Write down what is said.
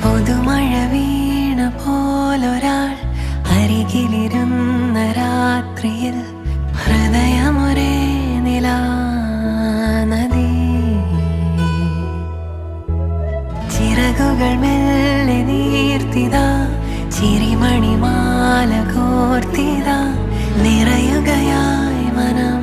പുതുമഴ വീണ പോലൊരാൾ അരികിലിരുന്ന രാത്രിയിൽ ഹൃദയമൊരേ നിലാനദി. ചിറകുകൾ മെല്ലെ നീർത്തിതാ, ചിരിമണിമാല കോർത്തിതാ, നിറയുകയായി മനം